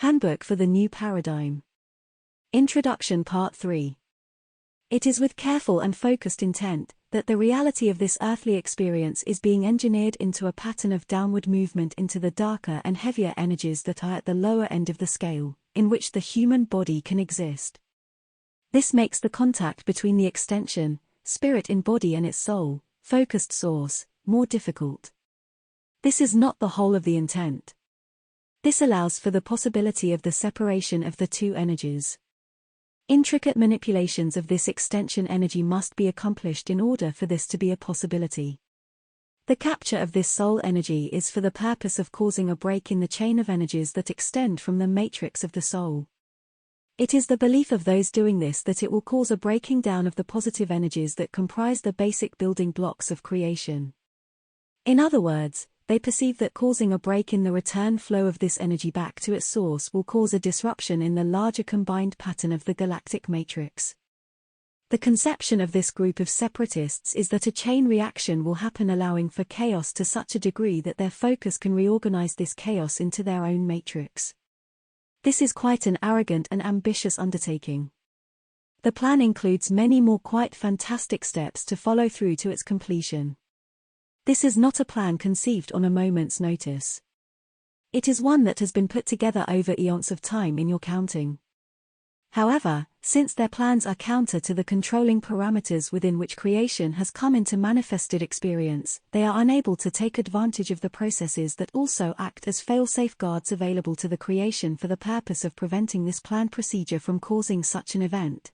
Handbook for the New Paradigm. Introduction Part 3. It is with careful and focused intent that the reality of this earthly experience is being engineered into a pattern of downward movement into the darker and heavier energies that are at the lower end of the scale, in which the human body can exist. This makes the contact between the extension, spirit in body and its soul, focused source, more difficult. This is not the whole of the intent. This allows for the possibility of the separation of the two energies. Intricate manipulations of this extension energy must be accomplished in order for this to be a possibility. The capture of this soul energy is for the purpose of causing a break in the chain of energies that extend from the matrix of the soul. It is the belief of those doing this that it will cause a breaking down of the positive energies that comprise the basic building blocks of creation. In other words, they perceive that causing a break in the return flow of this energy back to its source will cause a disruption in the larger combined pattern of the galactic matrix. The conception of this group of separatists is that a chain reaction will happen, allowing for chaos to such a degree that their focus can reorganize this chaos into their own matrix. This is quite an arrogant and ambitious undertaking. The plan includes many more quite fantastic steps to follow through to its completion. This is not a plan conceived on a moment's notice. It is one that has been put together over eons of time in your counting. However, since their plans are counter to the controlling parameters within which creation has come into manifested experience, they are unable to take advantage of the processes that also act as fail-safe guards available to the creation for the purpose of preventing this planned procedure from causing such an event.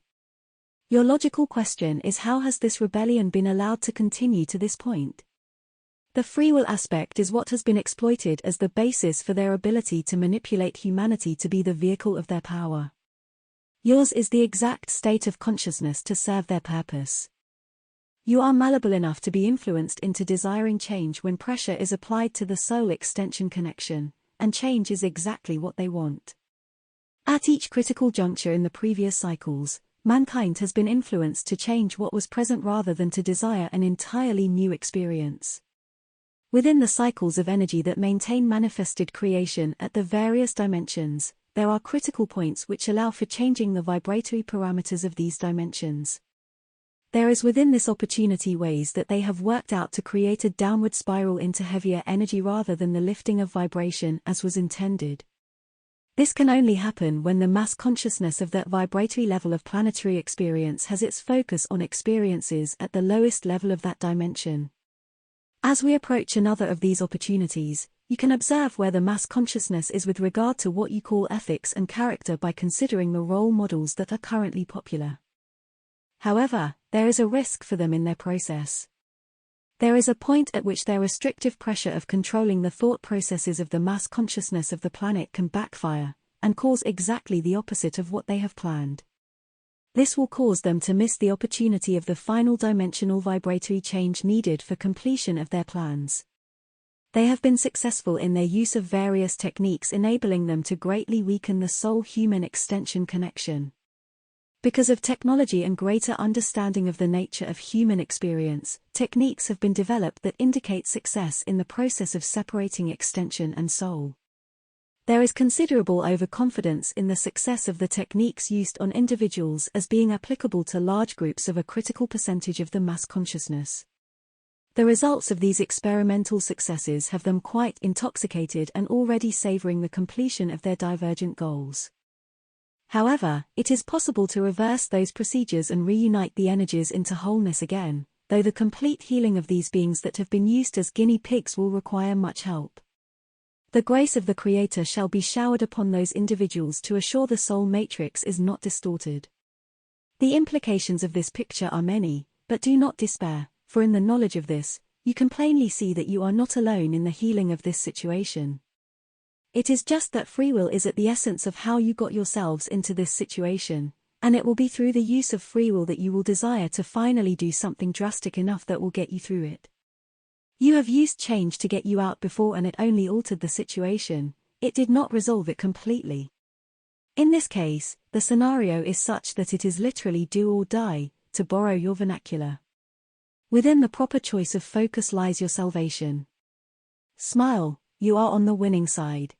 Your logical question is, how has this rebellion been allowed to continue to this point? The free will aspect is what has been exploited as the basis for their ability to manipulate humanity to be the vehicle of their power. Yours is the exact state of consciousness to serve their purpose. You are malleable enough to be influenced into desiring change when pressure is applied to the soul extension connection, and change is exactly what they want. At each critical juncture in the previous cycles, mankind has been influenced to change what was present rather than to desire an entirely new experience. Within the cycles of energy that maintain manifested creation at the various dimensions, there are critical points which allow for changing the vibratory parameters of these dimensions. There is within this opportunity ways that they have worked out to create a downward spiral into heavier energy rather than the lifting of vibration as was intended. This can only happen when the mass consciousness of that vibratory level of planetary experience has its focus on experiences at the lowest level of that dimension. As we approach another of these opportunities, you can observe where the mass consciousness is with regard to what you call ethics and character by considering the role models that are currently popular. However, there is a risk for them in their process. There is a point at which their restrictive pressure of controlling the thought processes of the mass consciousness of the planet can backfire, and cause exactly the opposite of what they have planned. This will cause them to miss the opportunity of the final dimensional vibratory change needed for completion of their plans. They have been successful in their use of various techniques enabling them to greatly weaken the soul-human extension connection. Because of technology and greater understanding of the nature of human experience, techniques have been developed that indicate success in the process of separating extension and soul. There is considerable overconfidence in the success of the techniques used on individuals as being applicable to large groups of a critical percentage of the mass consciousness. The results of these experimental successes have them quite intoxicated and already savoring the completion of their divergent goals. However, it is possible to reverse those procedures and reunite the energies into wholeness again, though the complete healing of these beings that have been used as guinea pigs will require much help. The grace of the Creator shall be showered upon those individuals to assure the soul matrix is not distorted. The implications of this picture are many, but do not despair, for in the knowledge of this, you can plainly see that you are not alone in the healing of this situation. It is just that free will is at the essence of how you got yourselves into this situation, and it will be through the use of free will that you will desire to finally do something drastic enough that will get you through it. You have used change to get you out before and it only altered the situation, it did not resolve it completely. In this case, the scenario is such that it is literally do or die, to borrow your vernacular. Within the proper choice of focus lies your salvation. Smile, you are on the winning side.